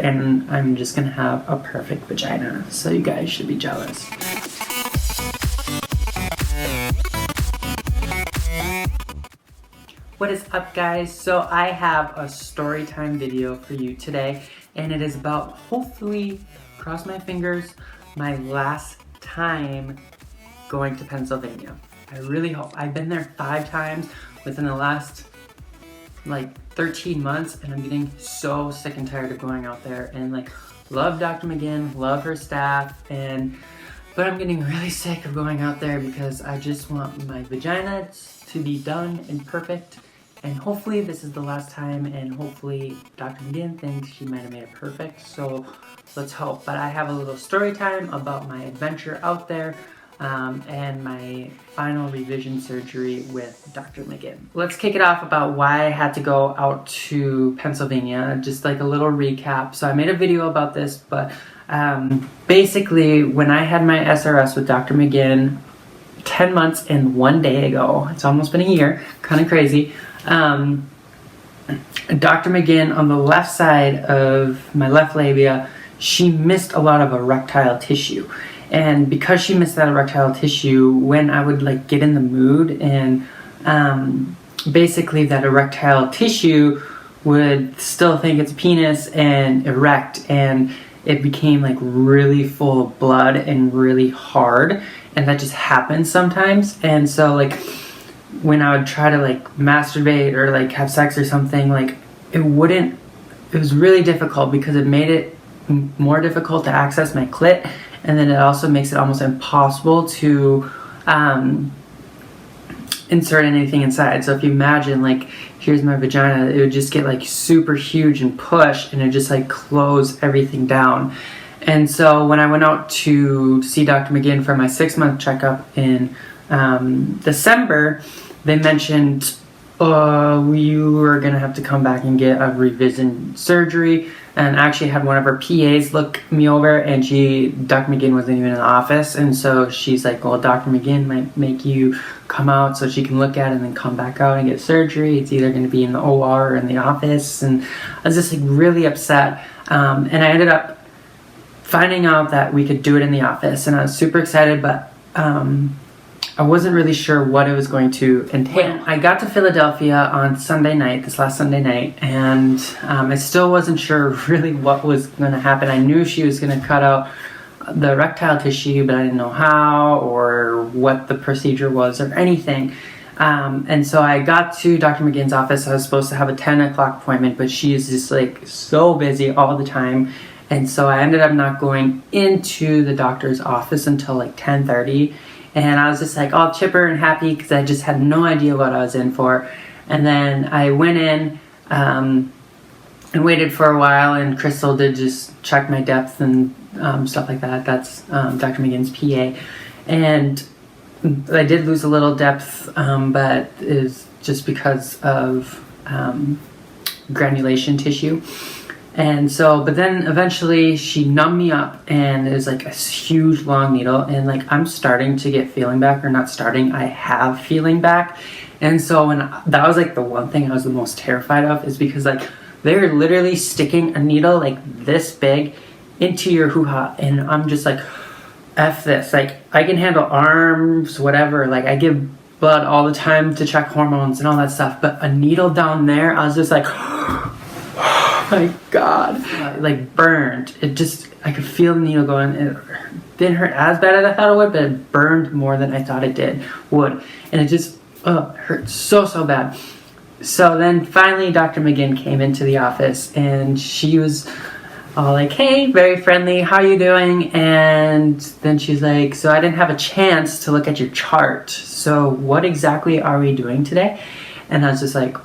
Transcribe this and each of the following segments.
and I'm just gonna have a perfect vagina. So you guys should be jealous. What is up, guys? So I have a story time video for you today, and it is about, hopefully, cross my fingers, my last time going to Pennsylvania. I really hope. I've been there 5 times within the last like 13 months, and I'm getting so sick and tired of going out there, and like, love Dr. McGinn, love her staff, but I'm getting really sick of going out there because I just want my vagina to be done and perfect. And hopefully this is the last time, and hopefully Dr. McGinn thinks she might have made it perfect, so let's hope. But I have a little story time about my adventure out there and my final revision surgery with Dr. McGinn. Let's kick it off about why I had to go out to Pennsylvania, just like a little recap. So I made a video about this, but basically when I had my SRS with Dr. McGinn 10 months and 1 day ago, it's almost been a year, kind of crazy. Dr. McGinn, on the left side of my left labia, she missed a lot of erectile tissue. And because she missed that erectile tissue, when I would like get in the mood, and basically that erectile tissue would still think it's a penis and erect, and it became like really full of blood and really hard, and that just happens sometimes. And so like, when I would try to like masturbate or like have sex or something, like it was really difficult because it made it more difficult to access my clit, and then it also makes it almost impossible to insert anything inside. So if you imagine, like, here's my vagina, it would just get like super huge and push, and it just like close everything down. And so when I went out to see Dr. McGinn for my 6-month checkup in December, they mentioned you were gonna have to come back and get a revision surgery, and actually had one of her PAs look me over, and Dr. McGinn wasn't even in the office, and so she's like, well, Dr. McGinn might make you come out so she can look at it and then come back out and get surgery. It's either going to be in the OR or in the office. And I was just like really upset, and I ended up finding out that we could do it in the office, and I was super excited, but I wasn't really sure what it was going to entail. When I got to Philadelphia on Sunday night, this last Sunday night, and I still wasn't sure really what was going to happen. I knew she was going to cut out the erectile tissue, but I didn't know how or what the procedure was or anything. And so I got to Dr. McGinn's office. I was supposed to have a 10 o'clock appointment, but she is just like so busy all the time. And so I ended up not going into the doctor's office until like 10:30. And I was just like all chipper and happy because I just had no idea what I was in for. And then I went in and waited for a while, and Crystal did just check my depth and stuff like that. That's Dr. McGinn's PA. And I did lose a little depth, but it was just because of granulation tissue. And so, but then eventually she numbed me up, and it was like a huge long needle, and like I'm starting to get feeling back, or not starting, I have feeling back. And so that was like the one thing I was the most terrified of, is because like they're literally sticking a needle like this big into your hoo-ha, and I'm just like, F this. Like, I can handle arms, whatever, like I give blood all the time to check hormones and all that stuff, but a needle down there, I was just like, my God, like burned. It just, I could feel the needle going. It didn't hurt as bad as I thought it would, but it burned more than I thought it would. And it just hurt so bad. So then finally Dr. McGinn came into the office, and she was all like, hey, very friendly, how you doing? And then she's like, so I didn't have a chance to look at your chart. So what exactly are we doing today? And I was just like,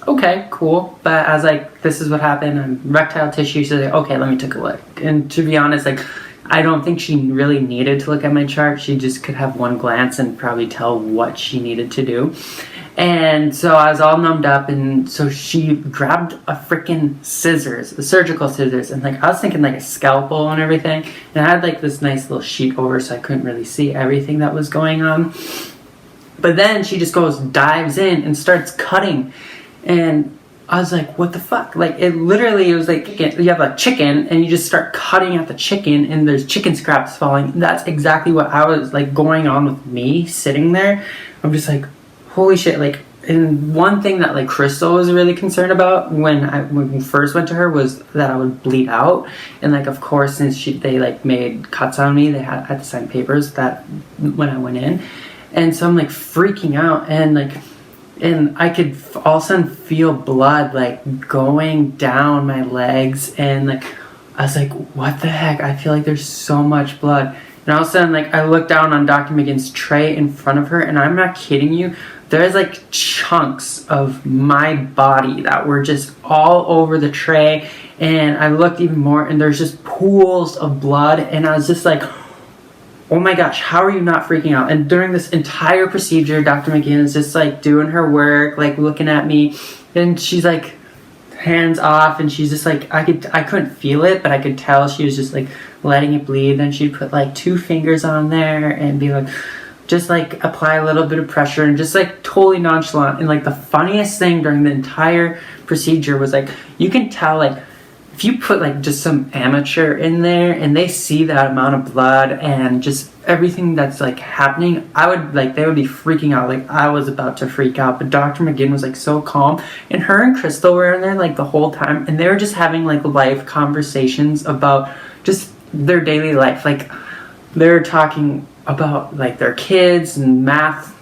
okay, cool. But I was like, this is what happened. I'm erectile tissue. So like, okay, let me take a look. And to be honest, like, I don't think she really needed to look at my chart. She just could have one glance and probably tell what she needed to do. And so I was all numbed up, and so she grabbed a freaking scissors, the surgical scissors, and like I was thinking like a scalpel and everything. And I had like this nice little sheet over, so I couldn't really see everything that was going on. But then she just dives in and starts cutting. And I was like, what the fuck? Like, it was like, you have a chicken and you just start cutting at the chicken and there's chicken scraps falling. That's exactly what I was like going on with me sitting there. I'm just like, holy shit. Like, and one thing that like Crystal was really concerned about when we first went to her was that I would bleed out. And like, of course, since they like made cuts on me, I had to sign papers that when I went in. And so I'm like freaking out, and I could all of a sudden feel blood like going down my legs, and like I was like, what the heck? I feel like there's so much blood. And all of a sudden, like, I looked down on Dr. McGinn's tray in front of her, and I'm not kidding you, there's like chunks of my body that were just all over the tray. And I looked even more, and there's just pools of blood, and I was just like, oh my gosh, how are you not freaking out? And during this entire procedure, Dr. McGinn is just like doing her work, like looking at me, and she's like hands off, and she's just like, I couldn't feel it, but I could tell she was just like letting it bleed. Then she'd put like 2 fingers on there and be like, just like apply a little bit of pressure, and just like totally nonchalant. And like the funniest thing during the entire procedure was like, you can tell like if you put like just some amateur in there and they see that amount of blood and just everything that's like happening, they would be freaking out. Like, I was about to freak out, but Dr. McGinn was like so calm, and her and Crystal were in there like the whole time, and they were just having like life conversations about just their daily life. Like, they're talking about like their kids and math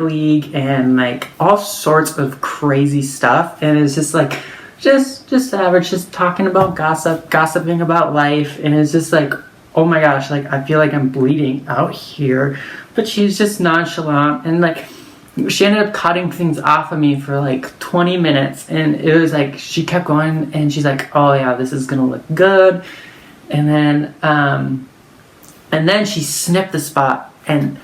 league and like all sorts of crazy stuff. And it's just like just average, just talking about gossiping about life. And it's just like, oh my gosh, like I feel like I'm bleeding out here. But she's just nonchalant, and like she ended up cutting things off of me for like 20 minutes, and it was like she kept going, and she's like, oh yeah, this is gonna look good. And then she snipped the spot, and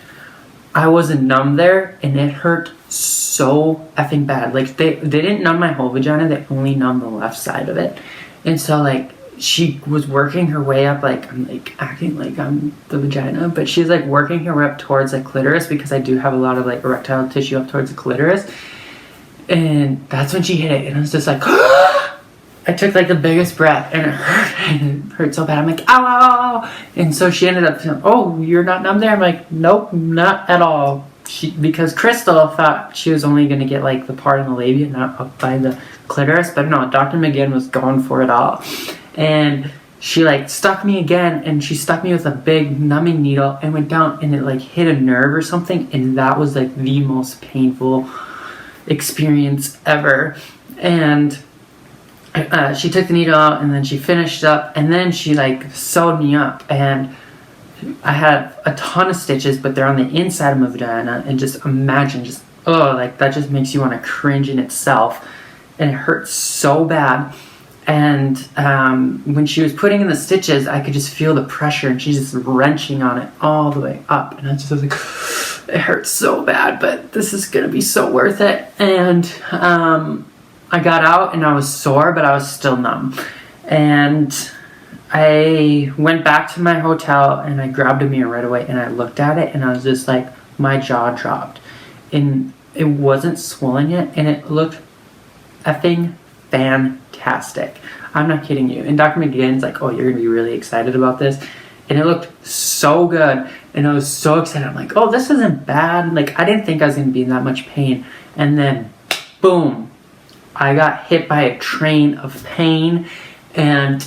I wasn't numb there, and it hurt so effing bad. Like, they didn't numb my whole vagina, they only numbed the left side of it. And so like she was working her way up, like I'm like acting like I'm the vagina, but she's like working her way up towards the clitoris, because I do have a lot of like erectile tissue up towards the clitoris. And that's when she hit it, and I was just like I took like the biggest breath, and it hurt so bad. I'm like, ow, ow, ow. And so she ended up saying, oh, you're not numb there? I'm like, nope, not at all. Because Crystal thought she was only going to get like the part in the labia, not up by the clitoris. But no, Dr. McGinn was going for it all. And she like stuck me again, and she stuck me with a big numbing needle and went down, and it like hit a nerve or something. And that was like the most painful experience ever. And she took the needle out, and then she finished up, and then she like sewed me up, and I had a ton of stitches, but they're on the inside of my vagina, and just imagine, just like that just makes you want to cringe in itself, and it hurts so bad. And when she was putting in the stitches, I could just feel the pressure, and she's just wrenching on it all the way up, and I was like, it hurts so bad, but this is gonna be so worth it. And I got out, and I was sore, but I was still numb. And I went back to my hotel, and I grabbed a mirror right away, and I looked at it, and I was just like, my jaw dropped. And it wasn't swollen yet, and it looked effing fantastic. I'm not kidding you. And Dr. McGinn's like, oh, you're going to be really excited about this. And it looked so good, and I was so excited. I'm like, oh, this isn't bad. Like, I didn't think I was going to be in that much pain. And then, boom. I got hit by a train of pain, and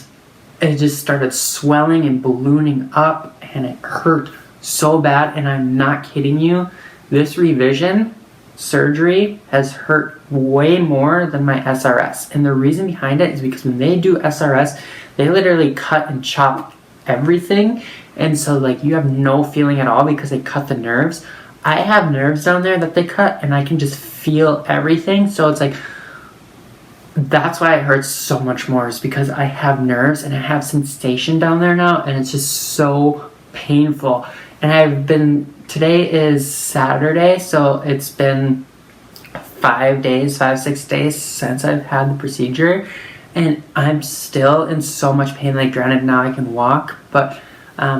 it just started swelling and ballooning up, and it hurt so bad. And I'm not kidding you, this revision surgery has hurt way more than my SRS. And the reason behind it is because when they do SRS, they literally cut and chop everything, and so like you have no feeling at all because they cut the nerves. I have nerves down there that they cut, and I can just feel everything. So it's like, that's why it hurts so much more, is because I have nerves and I have sensation down there now, and it's just so painful. And today is Saturday, so it's been 6 days since I've had the procedure, and I'm still in so much pain. Like, granted, now I can walk, but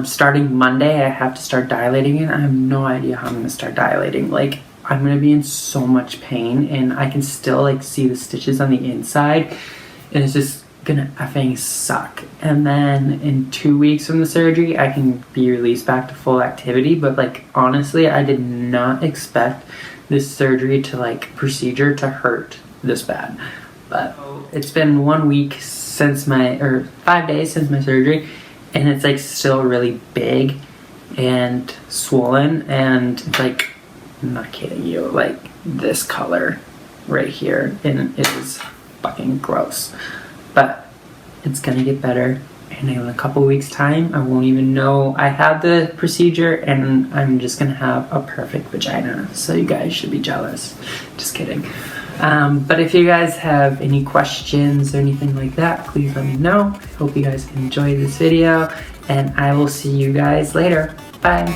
starting Monday I have to start dilating, and I have no idea how I'm going to start dilating. Like, I'm gonna be in so much pain, and I can still like see the stitches on the inside, and it's just gonna effing suck. And then in 2 weeks from the surgery, I can be released back to full activity. But like honestly, I did not expect this surgery to like procedure to hurt this bad. But it's been 1 week since or 5 days since my surgery, and it's like still really big and swollen, and it's like, I'm not kidding you, like this color right here, and it is fucking gross. But it's gonna get better, and in a couple weeks time I won't even know I had the procedure, and I'm just gonna have a perfect vagina. So you guys should be jealous. Just kidding. But if you guys have any questions or anything like that, please let me know. I hope you guys enjoyed this video, and I will see you guys later. Bye.